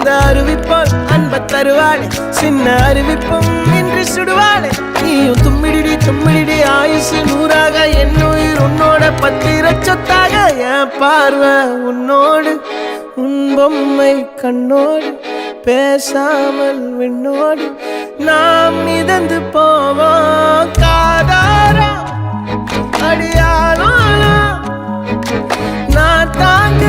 அந்த அறிவிப்பால் அன்ப தருவாளே சின்ன அறிவிப்பும் இன்று சுடுவாளே நீயும் தும்மிடி தும்மிடி ஆயுசு நூறாக என் உயிர் உன்னோட பத்திர சொத்தாக என் பார்வை உன்னோடு உன் பொம்மை கண்ணோடு பேசாமல் விண்ணோடு நாம் மிதந்து போவோம் காதாரா அடியாளோ நான் தாங்க